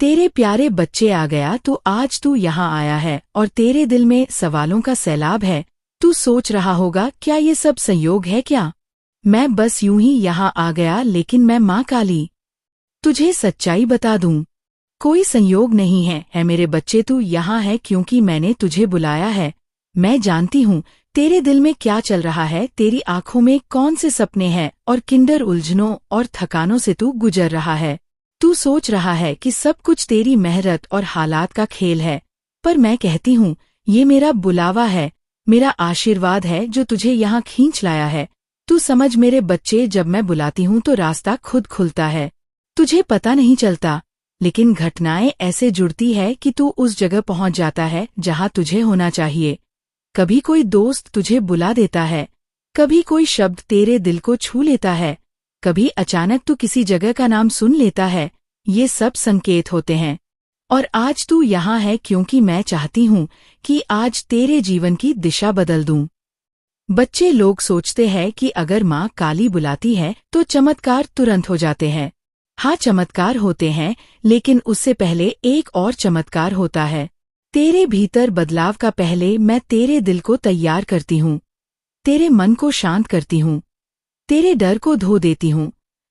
तेरे प्यारे बच्चे आ गया तो आज तू यहाँ आया है और तेरे दिल में सवालों का सैलाब है। तू सोच रहा होगा क्या ये सब संयोग है क्या? मैं बस यूं ही यहाँ आ गया, लेकिन मैं माँ काली तुझे सच्चाई बता दूं, कोई संयोग नहीं है मेरे बच्चे। तू यहाँ है क्योंकि मैंने तुझे बुलाया है। मैं जानती हूँ तेरे दिल में क्या चल रहा है, तेरी आंखों में कौन से सपने हैं और किंडर उलझनों और थकानों से तू गुजर रहा है। तू सोच रहा है कि सब कुछ तेरी मेहनत और हालात का खेल है, पर मैं कहती हूँ ये मेरा बुलावा है, मेरा आशीर्वाद है जो तुझे यहाँ खींच लाया है। तू समझ मेरे बच्चे, जब मैं बुलाती हूँ तो रास्ता खुद खुलता है। तुझे पता नहीं चलता, लेकिन घटनाएं ऐसे जुड़ती है कि तू उस जगह पहुंच जाता है जहां तुझे होना चाहिए। कभी कोई दोस्त तुझे बुला देता है, कभी कोई शब्द तेरे दिल को छू लेता है, कभी अचानक तू किसी जगह का नाम सुन लेता है। ये सब संकेत होते हैं। और आज तू यहाँ है क्योंकि मैं चाहती हूँ कि आज तेरे जीवन की दिशा बदल दूं। बच्चे लोग सोचते हैं कि अगर माँ काली बुलाती है तो चमत्कार तुरंत हो जाते हैं। हाँ, चमत्कार होते हैं, लेकिन उससे पहले एक और चमत्कार होता है। तेरे भीतर बदलाव का पहले मैं तेरे दिल को तैयार करती हूँ, तेरे मन को शांत करती हूँ, तेरे डर को धो देती हूँ,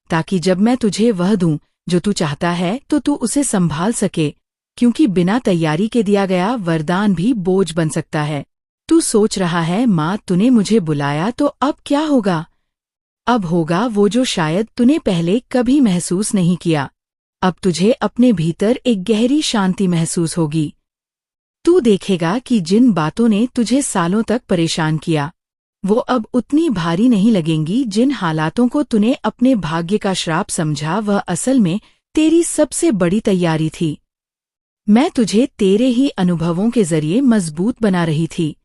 ताकि जब मैं तुझे वह दूं जो तू चाहता है तो तू उसे संभाल सके। क्योंकि बिना तैयारी के दिया गया वरदान भी बोझ बन सकता है। तू सोच रहा है माँ तूने मुझे बुलाया तो अब क्या होगा? अब होगा वो जो शायद तूने पहले कभी महसूस नहीं किया। अब तुझे अपने भीतर एक गहरी शांति महसूस होगी। तू देखेगा कि जिन बातों ने तुझे सालों तक परेशान किया वो अब उतनी भारी नहीं लगेंगी। जिन हालातों को तूने अपने भाग्य का श्राप समझा वह असल में तेरी सबसे बड़ी तैयारी थी। मैं तुझे तेरे ही अनुभवों के जरिए मजबूत बना रही थी।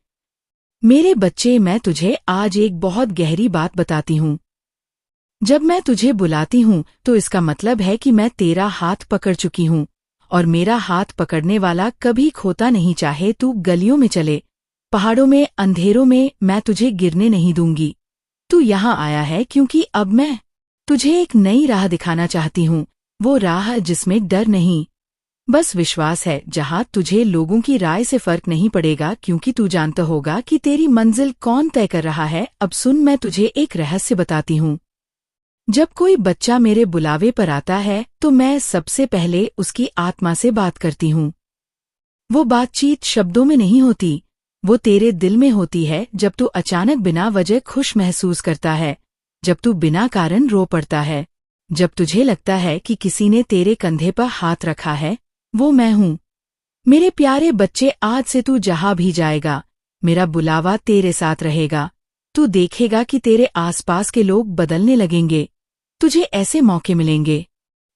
मेरे बच्चे, मैं तुझे आज एक बहुत गहरी बात बताती हूँ। जब मैं तुझे बुलाती हूँ तो इसका मतलब है कि मैं तेरा हाथ पकड़ चुकी हूँ, और मेरा हाथ पकड़ने वाला कभी खोता नहीं। चाहे तू गलियों में चले, पहाड़ों में, अंधेरों में, मैं तुझे गिरने नहीं दूंगी। तू यहाँ आया है क्योंकि अब मैं तुझे एक नई राह दिखाना चाहती हूँ। वो राह जिसमें डर नहीं, बस विश्वास है। जहाँ तुझे लोगों की राय से फर्क नहीं पड़ेगा, क्योंकि तू जानता होगा कि तेरी मंजिल कौन तय कर रहा है। अब सुन, मैं तुझे एक रहस्य बताती हूँ। जब कोई बच्चा मेरे बुलावे पर आता है तो मैं सबसे पहले उसकी आत्मा से बात करती हूँ। वो बातचीत शब्दों में नहीं होती, वो तेरे दिल में होती है। जब तू अचानक बिना वजह खुश महसूस करता है, जब तू बिना कारण रो पड़ता है, जब तुझे लगता है कि किसी ने तेरे कंधे पर हाथ रखा है, वो मैं हूँ। मेरे प्यारे बच्चे, आज से तू जहाँ भी जाएगा मेरा बुलावा तेरे साथ रहेगा। तू देखेगा कि तेरे आसपास के लोग बदलने लगेंगे। तुझे ऐसे मौके मिलेंगे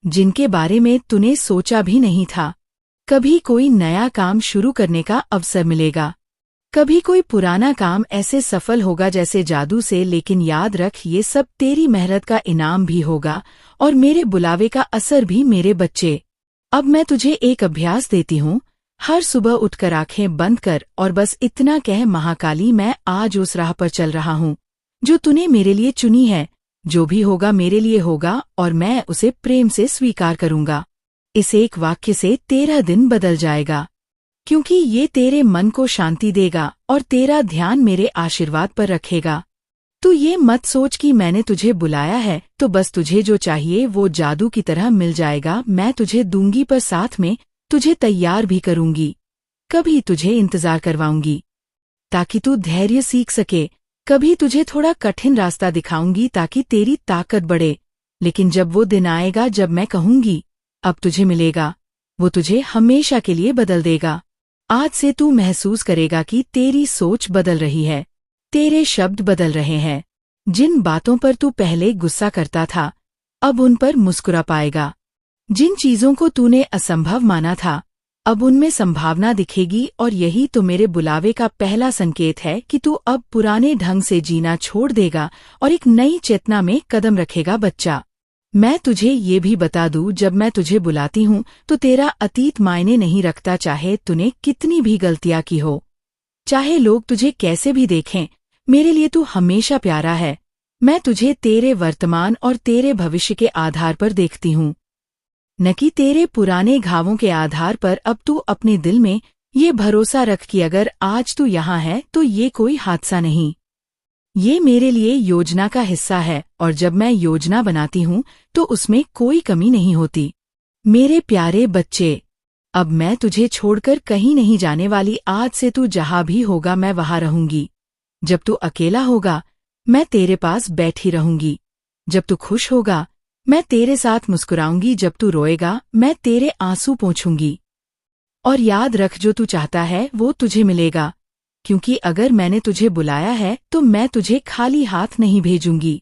जिनके बारे में तूने सोचा भी नहीं था। कभी कोई नया काम शुरू करने का अवसर मिलेगा, कभी कोई पुराना काम ऐसे सफल होगा जैसे जादू से। लेकिन याद रख, ये सब तेरी मेहनत का इनाम भी होगा और मेरे बुलावे का असर भी। मेरे बच्चे, अब मैं तुझे एक अभ्यास देती हूँ। हर सुबह उठकर आंखें बंद कर और बस इतना कह, महाकाली मैं आज उस राह पर चल रहा हूँ जो तूने मेरे लिए चुनी है। जो भी होगा मेरे लिए होगा और मैं उसे प्रेम से स्वीकार करूंगा। इस एक वाक्य से तेरा दिन बदल जाएगा, क्योंकि ये तेरे मन को शांति देगा और तेरा ध्यान मेरे आशीर्वाद पर रखेगा। तू ये मत सोच कि मैंने तुझे बुलाया है तो बस तुझे जो चाहिए वो जादू की तरह मिल जाएगा। मैं तुझे दूंगी, पर साथ में तुझे तैयार भी करूंगी। कभी तुझे इंतजार करवाऊंगी ताकि तू धैर्य सीख सके, कभी तुझे थोड़ा कठिन रास्ता दिखाऊंगी ताकि तेरी ताकत बढ़े। लेकिन जब वो दिन आएगा जब मैं कहूंगी अब तुझे मिलेगा, वो तुझे हमेशा के लिए बदल देगा। आज से तू महसूस करेगा कि तेरी सोच बदल रही है, तेरे शब्द बदल रहे हैं। जिन बातों पर तू पहले गुस्सा करता था अब उन पर मुस्कुरा पाएगा। जिन चीजों को तूने असंभव माना था अब उनमें संभावना दिखेगी। और यही तो मेरे बुलावे का पहला संकेत है कि तू अब पुराने ढंग से जीना छोड़ देगा और एक नई चेतना में कदम रखेगा। बच्चा, मैं तुझे ये भी बता दूं, जब मैं तुझे बुलाती हूँ तो तेरा अतीत मायने नहीं रखता। चाहे तूने कितनी भी गलतियां की हो, चाहे लोग तुझे कैसे भी देखें, मेरे लिए तू हमेशा प्यारा है। मैं तुझे तेरे वर्तमान और तेरे भविष्य के आधार पर देखती हूँ। न कि तेरे पुराने घावों के आधार पर। अब तू अपने दिल में ये भरोसा रख कि अगर आज तू यहाँ है तो ये कोई हादसा नहीं, ये मेरे लिए योजना का हिस्सा है, और जब मैं योजना बनाती हूँ तो उसमें कोई कमी नहीं होती। मेरे प्यारे बच्चे, अब मैं तुझे छोड़कर कहीं नहीं जाने वाली। आज से तू जहाँ भी होगा मैं वहाँ रहूंगी। जब तू अकेला होगा मैं तेरे पास बैठी रहूंगी। जब तू खुश होगा मैं तेरे साथ मुस्कुराऊंगी। जब तू रोएगा मैं तेरे आंसू पोंछूंगी। और याद रख, जो तू चाहता है वो तुझे मिलेगा, क्योंकि अगर मैंने तुझे बुलाया है तो मैं तुझे खाली हाथ नहीं भेजूंगी।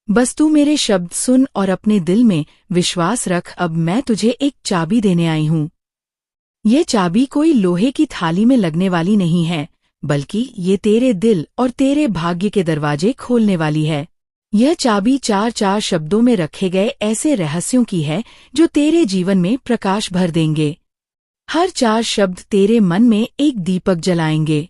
बस तू मेरे शब्द सुन और अपने दिल में विश्वास रख। अब मैं तुझे एक चाबी देने आई हूँ। ये चाबी कोई लोहे की थाली में लगने वाली नहीं है, बल्कि ये तेरे दिल और तेरे भाग्य के दरवाजे खोलने वाली है। यह चाबी चार शब्दों में रखे गए ऐसे रहस्यों की है जो तेरे जीवन में प्रकाश भर देंगे। हर 4 शब्द तेरे मन में एक दीपक जलाएंगे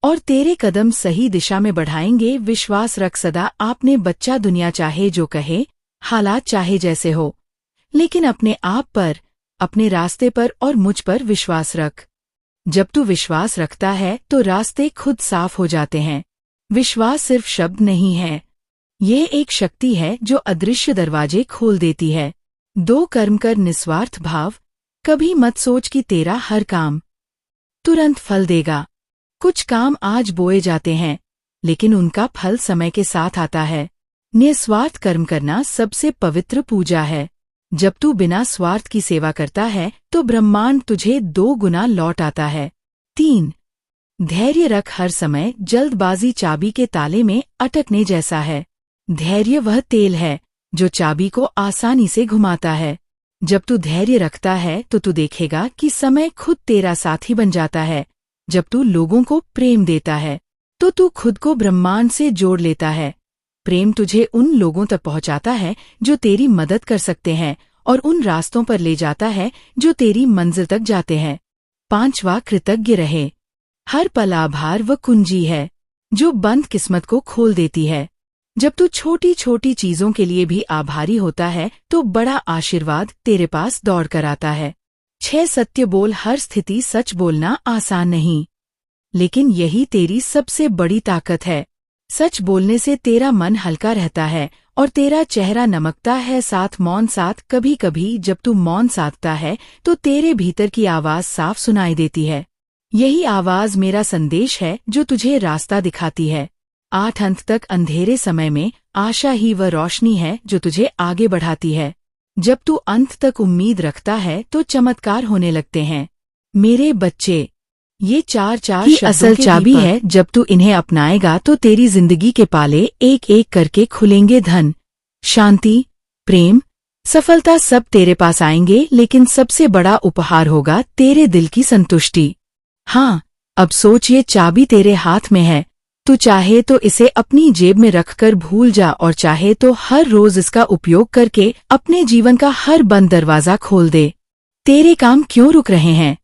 और तेरे कदम सही दिशा में बढ़ाएंगे। विश्वास रख सदा। आपने बच्चा, दुनिया चाहे जो कहे, हालात चाहे जैसे हो, लेकिन अपने आप पर, अपने रास्ते पर और मुझ पर विश्वास रख। जब तू विश्वास रखता है तो रास्ते खुद साफ हो जाते हैं। विश्वास सिर्फ शब्द नहीं है, ये एक शक्ति है जो अदृश्य दरवाजे खोल देती है। 2 कर्म कर निस्वार्थ भाव। कभी मत सोच कि तेरा हर काम तुरंत फल देगा। कुछ काम आज बोए जाते हैं, लेकिन उनका फल समय के साथ आता है। निस्वार्थ कर्म करना सबसे पवित्र पूजा है। जब तू बिना स्वार्थ की सेवा करता है तो ब्रह्मांड तुझे 2 गुना लौट आता है। 3 धैर्य रख। हर समय जल्दबाजी चाबी के ताले में अटकने जैसा है। धैर्य वह तेल है जो चाबी को आसानी से घुमाता है। जब तू धैर्य रखता है तो तू देखेगा कि समय खुद तेरा साथी बन जाता है। जब तू लोगों को प्रेम देता है तो तू खुद को ब्रह्मांड से जोड़ लेता है। प्रेम तुझे उन लोगों तक पहुंचाता है जो तेरी मदद कर सकते हैं और उन रास्तों पर ले जाता है जो तेरी मंजिल तक जाते हैं। 5वां कृतज्ञ रहे। हर पल आभार व कुंजी है जो बंद किस्मत को खोल देती है। जब तू छोटी छोटी चीजों के लिए भी आभारी होता है तो बड़ा आशीर्वाद तेरे पास दौड़ कर आता है। 6 सत्य बोल। हर स्थिति सच बोलना आसान नहीं, लेकिन यही तेरी सबसे बड़ी ताकत है। सच बोलने से तेरा मन हल्का रहता है और तेरा चेहरा नमकता है। साथ मौन साथ। कभी कभी जब तू मौन साधता है तो तेरे भीतर की आवाज साफ सुनाई देती है। यही आवाज मेरा संदेश है जो तुझे रास्ता दिखाती है। 8 अंत तक अंधेरे समय में आशा ही वह रोशनी है जो तुझे आगे बढ़ाती है। जब तू अंत तक उम्मीद रखता है तो चमत्कार होने लगते हैं। मेरे बच्चे, ये 4 ही शब्दों असल के चाबी दीपक है। जब तू इन्हें अपनाएगा तो तेरी जिंदगी के पाले एक एक करके खुलेंगे। धन, शांति, प्रेम, सफलता सब तेरे पास आएंगे, लेकिन सबसे बड़ा उपहार होगा तेरे दिल की संतुष्टि। हाँ, अब सोच, ये चाबी तेरे हाथ में है। तू चाहे तो इसे अपनी जेब में रखकर भूल जा और चाहे तो हर रोज इसका उपयोग करके अपने जीवन का हर बंद दरवाजा खोल दे। तेरे काम क्यों रुक रहे हैं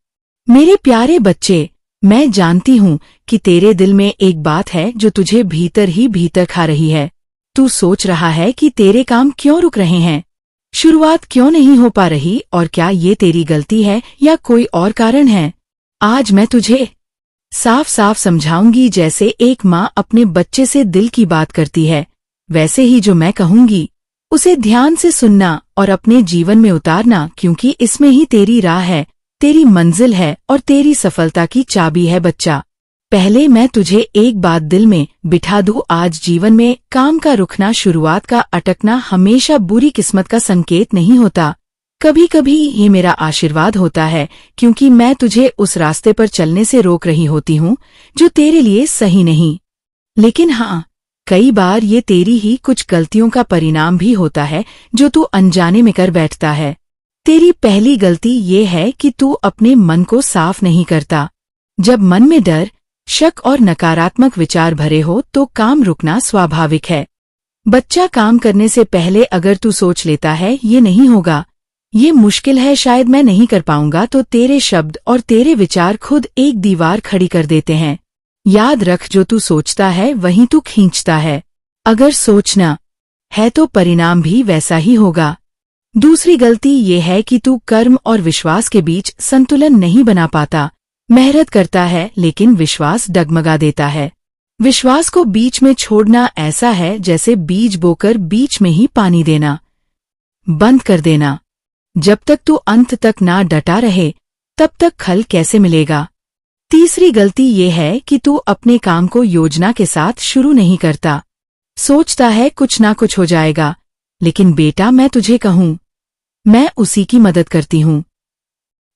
मेरे प्यारे बच्चे? मैं जानती हूँ कि तेरे दिल में एक बात है जो तुझे भीतर ही भीतर खा रही है। तू सोच रहा है कि तेरे काम क्यों रुक रहे हैं, शुरुआत क्यों नहीं हो पा रही, और क्या ये तेरी गलती है या कोई और कारण है। आज मैं तुझे साफ साफ समझाऊंगी। जैसे एक माँ अपने बच्चे से दिल की बात करती है, वैसे ही जो मैं कहूंगी उसे ध्यान से सुनना और अपने जीवन में उतारना, क्योंकि इसमें ही तेरी राह है, तेरी मंजिल है और तेरी सफलता की चाबी है। बच्चा, पहले मैं तुझे एक बात दिल में बिठा दूं। आज जीवन में काम का रुकना, शुरुआत का अटकना हमेशा बुरी किस्मत का संकेत नहीं होता। कभी कभी ये मेरा आशीर्वाद होता है, क्योंकि मैं तुझे उस रास्ते पर चलने से रोक रही होती हूँ जो तेरे लिए सही नहीं। लेकिन हाँ, कई बार ये तेरी ही कुछ गलतियों का परिणाम भी होता है जो तू अनजाने में कर बैठता है। तेरी पहली गलती ये है कि तू अपने मन को साफ नहीं करता। जब मन में डर, शक और नकारात्मक विचार भरे हो तो काम रुकना स्वाभाविक है। बच्चा, काम करने से पहले अगर तू सोच लेता है ये नहीं होगा, ये मुश्किल है, शायद मैं नहीं कर पाऊंगा, तो तेरे शब्द और तेरे विचार खुद एक दीवार खड़ी कर देते हैं। याद रख, जो तू सोचता है वहीं तू खींचता है। अगर सोचना है तो परिणाम भी वैसा ही होगा। दूसरी गलती ये है कि तू कर्म और विश्वास के बीच संतुलन नहीं बना पाता। मेहनत करता है लेकिन विश्वास डगमगा देता है। विश्वास को बीच में छोड़ना ऐसा है जैसे बीज बोकर बीच में ही पानी देना बंद कर देना। जब तक तू अंत तक ना डटा रहे तब तक फल कैसे मिलेगा। तीसरी गलती ये है कि तू अपने काम को योजना के साथ शुरू नहीं करता। सोचता है कुछ ना कुछ हो जाएगा, लेकिन बेटा मैं तुझे कहूं, मैं उसी की मदद करती हूं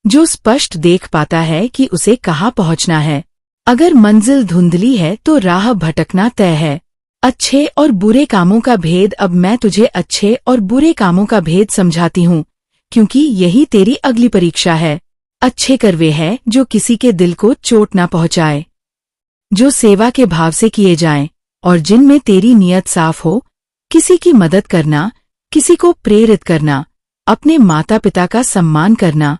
जो स्पष्ट देख पाता है कि उसे कहाँ पहुंचना है। अगर मंजिल धुंधली है तो राह भटकना तय है। अच्छे और बुरे कामों का भेद अब मैं तुझे अच्छे और बुरे कामों का भेद समझाती हूँ, क्योंकि यही तेरी अगली परीक्षा है। अच्छे कर वे है जो किसी के दिल को चोट ना पहुंचाए, जो सेवा के भाव से किए जाएं और जिनमें तेरी नीयत साफ हो। किसी की मदद करना, किसी को प्रेरित करना, अपने माता पिता का सम्मान करना,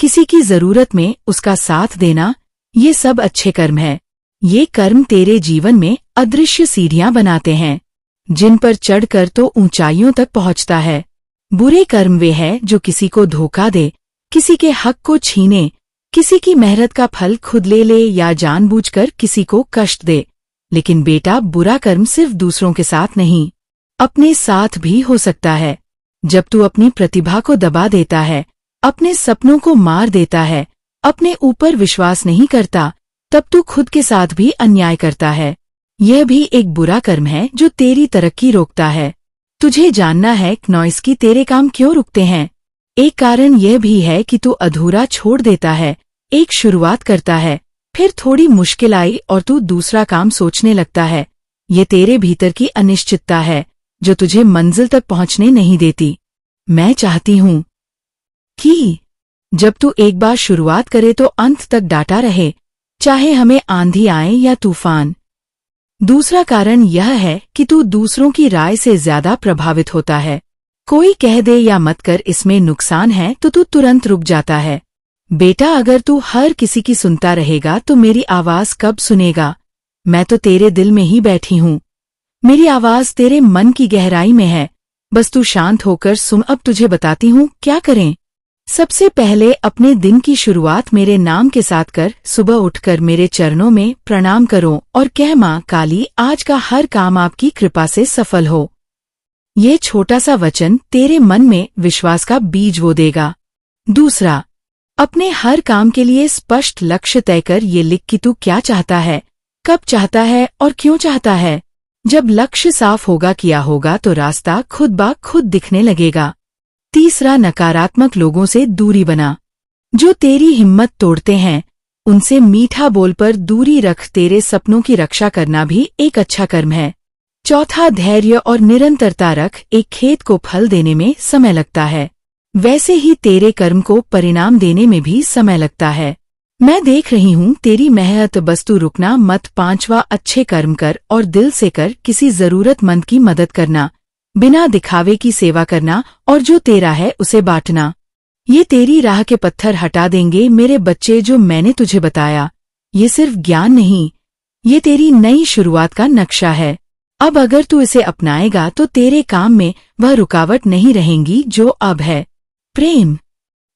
किसी की जरूरत में उसका साथ देना, ये सब अच्छे कर्म है। ये कर्म तेरे जीवन में अदृश्य सीढ़ियां बनाते हैं, जिन पर चढ़कर तो ऊंचाइयों तक पहुंचता है। बुरे कर्म वे है जो किसी को धोखा दे, किसी के हक को छीने, किसी की मेहनत का फल खुद ले ले या जानबूझकर किसी को कष्ट दे। लेकिन बेटा, बुरा कर्म सिर्फ दूसरों के साथ नहीं, अपने साथ भी हो सकता है। जब तू अपनी प्रतिभा को दबा देता है, अपने सपनों को मार देता है, अपने ऊपर विश्वास नहीं करता, तब तू खुद के साथ भी अन्याय करता है। यह भी एक बुरा कर्म है जो तेरी तरक्की रोकता है। तुझे जानना है नॉइस की तेरे काम क्यों रुकते हैं। एक कारण यह भी है कि तू अधूरा छोड़ देता है। एक शुरुआत करता है, फिर थोड़ी मुश्किल आई और तू दूसरा काम सोचने लगता है। ये तेरे भीतर की अनिश्चितता है जो तुझे मंजिल तक पहुंचने नहीं देती। मैं चाहती हूं कि जब तू एक बार शुरुआत करे तो अंत तक डाटा रहे, चाहे हमें आंधी आए या तूफान। दूसरा कारण यह है कि तू दूसरों की राय से ज्यादा प्रभावित होता है। कोई कह दे या मत कर, इसमें नुकसान है तो तू तुरंत रुक जाता है। बेटा, अगर तू हर किसी की सुनता रहेगा तो मेरी आवाज कब सुनेगा। मैं तो तेरे दिल में ही बैठी हूँ। मेरी आवाज तेरे मन की गहराई में है। बस तू शांत होकर सुन। अब तुझे बताती हूँ क्या करें। सबसे पहले अपने दिन की शुरुआत मेरे नाम के साथ कर। सुबह उठकर मेरे चरणों में प्रणाम करो और कह, माँ काली, आज का हर काम आपकी कृपा से सफल हो। ये छोटा सा वचन तेरे मन में विश्वास का बीज बो देगा। दूसरा, अपने हर काम के लिए स्पष्ट लक्ष्य तय कर। ये लिख कि तू क्या चाहता है, कब चाहता है और क्यों चाहता है। जब लक्ष्य साफ होगा, किया होगा, तो रास्ता खुद ब खुद दिखने लगेगा। तीसरा, नकारात्मक लोगों से दूरी बना। जो तेरी हिम्मत तोड़ते हैं उनसे मीठा बोल पर दूरी रख। तेरे सपनों की रक्षा करना भी एक अच्छा कर्म है। चौथा, धैर्य और निरंतरता रख। एक खेत को फल देने में समय लगता है, वैसे ही तेरे कर्म को परिणाम देने में भी समय लगता है। मैं देख रही हूँ तेरी मेहनत, बस तू रुकना मत। पांचवा, अच्छे कर्म कर और दिल से कर। किसी जरूरतमंद की मदद करना, बिना दिखावे की सेवा करना और जो तेरा है उसे बांटना। ये तेरी राह के पत्थर हटा देंगे। मेरे बच्चे, जो मैंने तुझे बताया ये सिर्फ ज्ञान नहीं, ये तेरी नई शुरुआत का नक्शा है। अब अगर तू इसे अपनाएगा तो तेरे काम में वह रुकावट नहीं रहेंगी जो अब है। प्रेम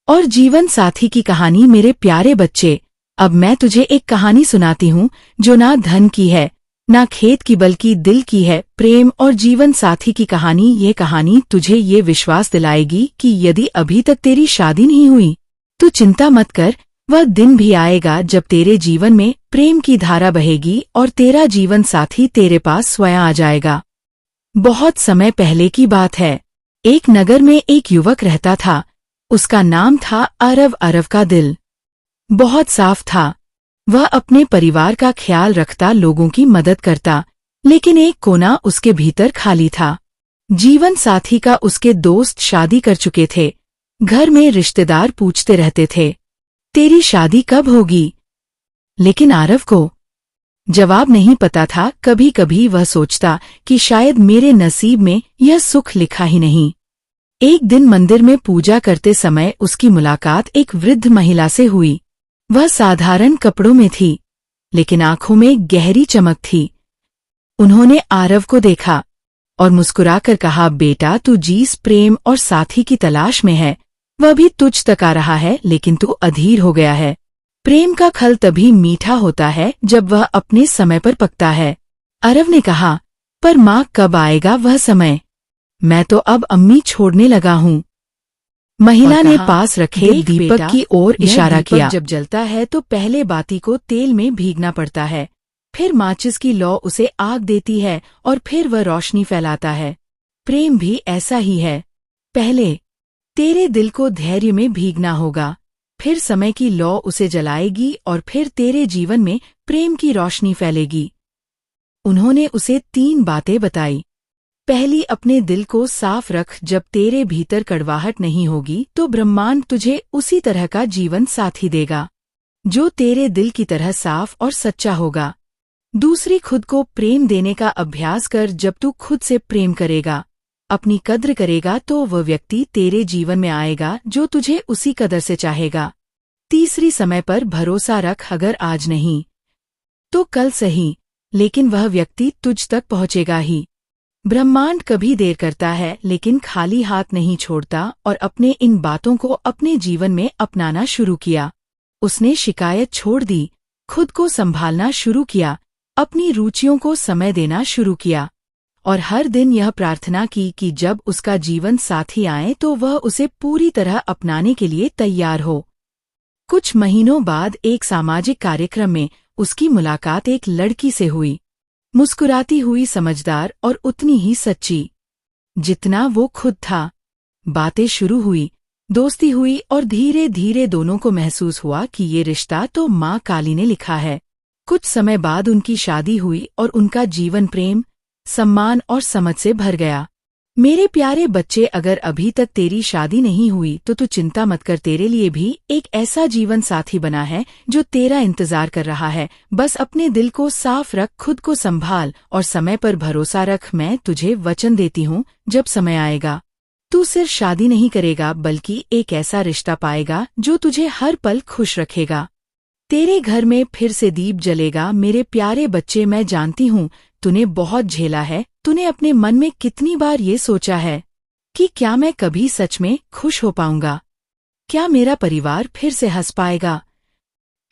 और जीवन साथी की कहानी। मेरे प्यारे बच्चे, अब मैं तुझे एक कहानी सुनाती हूँ जो ना धन की है, ना खेत की, बल्कि दिल की है। प्रेम और जीवन साथी की कहानी। ये कहानी तुझे ये विश्वास दिलाएगी कि यदि अभी तक तेरी शादी नहीं हुई तो चिंता मत कर। वह दिन भी आएगा जब तेरे जीवन में प्रेम की धारा बहेगी और तेरा जीवन साथी तेरे पास स्वयं आ जाएगा। बहुत समय पहले की बात है। एक नगर में एक युवक रहता था। उसका नाम था अरव। अरव का दिल बहुत साफ था। वह अपने परिवार का ख्याल रखता, लोगों की मदद करता, लेकिन एक कोना उसके भीतर खाली था। जीवन साथी का उसके दोस्त शादी कर चुके थे। घर में रिश्तेदार पूछते रहते थे, तेरी शादी कब होगी? लेकिन आरव को जवाब नहीं पता था। कभी कभी वह सोचता कि शायद मेरे नसीब में यह सुख लिखा ही नहीं। एक दिन मंदिर में पूजा करते समय उसकी मुलाकात एक वृद्ध महिला से हुई। वह साधारण कपड़ों में थी, लेकिन आंखों में गहरी चमक थी। उन्होंने आरव को देखा, और मुस्कुराकर कहा, बेटा तू जिस प्रेम और साथी की तलाश में है वह भी तुझ तक आ रहा है, लेकिन तू अधीर हो गया है। प्रेम का फल तभी मीठा होता है जब वह अपने समय पर पकता है। अरव ने कहा, पर माँ कब आएगा वह समय? मैं तो अब अम्मी छोड़ने लगा हूँ। महिला ने पास रखे दीपक की ओर इशारा किया। जब जलता है तो पहले बाती को तेल में भीगना पड़ता है, फिर माचिस की लौ उसे आग देती है और फिर वह रोशनी फैलाता है। प्रेम भी ऐसा ही है। पहले तेरे दिल को धैर्य में भीगना होगा, फिर समय की लौ उसे जलाएगी और फिर तेरे जीवन में प्रेम की रोशनी फैलेगी। उन्होंने उसे 3 बातें बताई। पहली, अपने दिल को साफ रख। जब तेरे भीतर कड़वाहट नहीं होगी तो ब्रह्मांड तुझे उसी तरह का जीवन साथी देगा जो तेरे दिल की तरह साफ और सच्चा होगा। दूसरी, खुद को प्रेम देने का अभ्यास कर। जब तू खुद से प्रेम करेगा, अपनी कद्र करेगा, तो वह व्यक्ति तेरे जीवन में आएगा जो तुझे उसी कदर से चाहेगा। तीसरी, समय पर भरोसा रख। अगर आज नहीं तो कल सही, लेकिन वह व्यक्ति तुझ तक पहुंचेगा ही। ब्रह्मांड कभी देर करता है लेकिन खाली हाथ नहीं छोड़ता, और अपने इन बातों को अपने जीवन में अपनाना शुरू किया। उसने शिकायत छोड़ दी, खुद को संभालना शुरू किया, अपनी रुचियों को समय देना शुरू किया, और हर दिन यह प्रार्थना की कि जब उसका जीवन साथी आए तो वह उसे पूरी तरह अपनाने के लिए तैयार हो। कुछ महीनों बाद एक सामाजिक कार्यक्रम में उसकी मुलाकात एक लड़की से हुई। मुस्कुराती हुई, समझदार और उतनी ही सच्ची जितना वो खुद था। बातें शुरू हुई, दोस्ती हुई और धीरे धीरे दोनों को महसूस हुआ कि ये रिश्ता तो माँ काली ने लिखा है। कुछ समय बाद उनकी शादी हुई और उनका जीवन प्रेम, सम्मान और समझ से भर गया। मेरे प्यारे बच्चे, अगर अभी तक तेरी शादी नहीं हुई तो तू चिंता मत कर, तेरे लिए भी एक ऐसा जीवन साथी बना है जो तेरा इंतजार कर रहा है। बस अपने दिल को साफ रख, खुद को संभाल और समय पर भरोसा रख। मैं तुझे वचन देती हूँ, जब समय आएगा तू सिर्फ शादी नहीं करेगा बल्कि एक ऐसा रिश्ता पाएगा जो तुझे हर पल खुश रखेगा। तेरे घर में फिर से दीप जलेगा। मेरे प्यारे बच्चे, मैं जानती हूँ तूने बहुत झेला है। तूने अपने मन में कितनी बार ये सोचा है कि क्या मैं कभी सच में खुश हो पाऊंगा? क्या मेरा परिवार फिर से हंस पाएगा?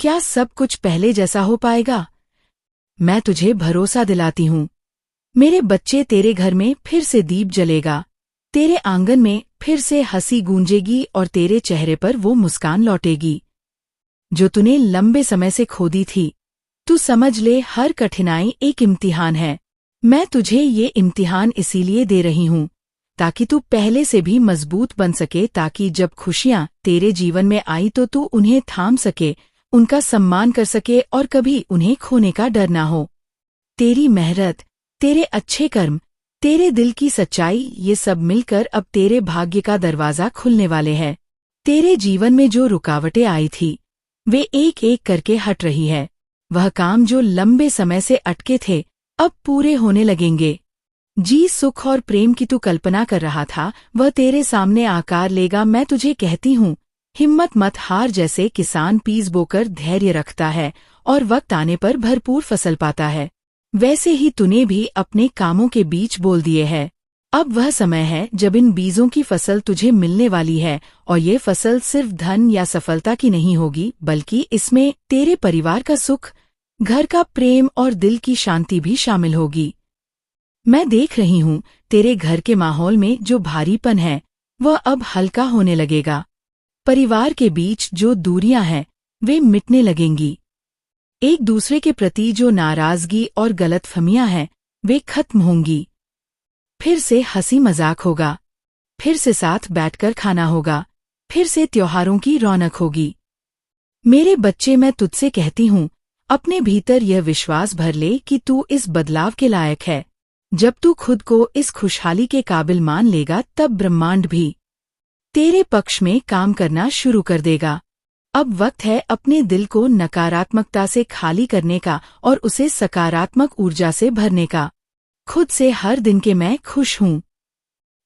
क्या सब कुछ पहले जैसा हो पाएगा? मैं तुझे भरोसा दिलाती हूँ मेरे बच्चे, तेरे घर में फिर से दीप जलेगा, तेरे आंगन में फिर से हंसी गूंजेगी और तेरे चेहरे पर वो मुस्कान लौटेगी जो तूने लंबे समय से खो दी थी। तू समझ ले, हर कठिनाई एक इम्तिहान है। मैं तुझे ये इम्तिहान इसीलिए दे रही हूँ ताकि तू पहले से भी मजबूत बन सके, ताकि जब खुशियाँ तेरे जीवन में आई तो तू उन्हें थाम सके, उनका सम्मान कर सके और कभी उन्हें खोने का डर ना हो। तेरी मेहनत, तेरे अच्छे कर्म, तेरे दिल की सच्चाई, ये सब मिलकर अब तेरे भाग्य का दरवाजा खुलने वाले हैं। तेरे जीवन में जो रुकावटें आई थी वे एक एक करके हट रही है। वह काम जो लंबे समय से अटके थे अब पूरे होने लगेंगे। जी सुख और प्रेम की तू कल्पना कर रहा था वह तेरे सामने आकार लेगा। मैं तुझे कहती हूँ, हिम्मत मत हार। जैसे किसान बीज बोकर धैर्य रखता है और वक्त आने पर भरपूर फसल पाता है, वैसे ही तूने भी अपने कामों के बीज बोल दिए हैं। अब वह समय है जब इन बीजों की फसल तुझे मिलने वाली है, और ये फसल सिर्फ धन या सफलता की नहीं होगी बल्कि इसमें तेरे परिवार का सुख, घर का प्रेम और दिल की शांति भी शामिल होगी। मैं देख रही हूँ तेरे घर के माहौल में जो भारीपन है वह अब हल्का होने लगेगा। परिवार के बीच जो दूरियां हैं वे मिटने लगेंगी। एक दूसरे के प्रति जो नाराजगी और गलतफहमियां हैं वे खत्म होंगी। फिर से हंसी मजाक होगा, फिर से साथ बैठकर खाना होगा, फिर से त्योहारों की रौनक होगी। मेरे बच्चे, मैं तुझसे कहती हूँ, अपने भीतर यह विश्वास भर ले कि तू इस बदलाव के लायक है। जब तू खुद को इस खुशहाली के काबिल मान लेगा तब ब्रह्मांड भी तेरे पक्ष में काम करना शुरू कर देगा। अब वक्त है अपने दिल को नकारात्मकता से खाली करने का और उसे सकारात्मक ऊर्जा से भरने का। खुद से हर दिन के मैं खुश हूँ,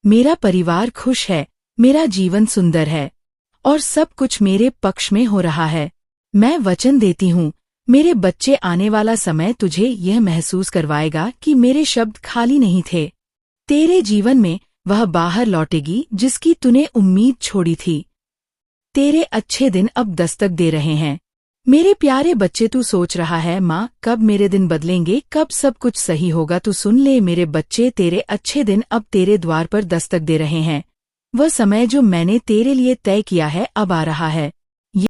मेरा परिवार खुश है, मेरा जीवन सुंदर है और सब कुछ मेरे पक्ष में हो रहा है। मैं वचन देती हूँ मेरे बच्चे, आने वाला समय तुझे यह महसूस करवाएगा कि मेरे शब्द खाली नहीं थे, तेरे जीवन में वह बाहर लौटेगी जिसकी तूने उम्मीद छोड़ी थी। तेरे अच्छे दिन अब दस्तक दे रहे हैं। मेरे प्यारे बच्चे, तू सोच रहा है माँ कब मेरे दिन बदलेंगे, कब सब कुछ सही होगा। तू सुन ले मेरे बच्चे, तेरे अच्छे दिन अब तेरे द्वार पर दस्तक दे रहे हैं। वह समय जो मैंने तेरे लिए तय किया है अब आ रहा है।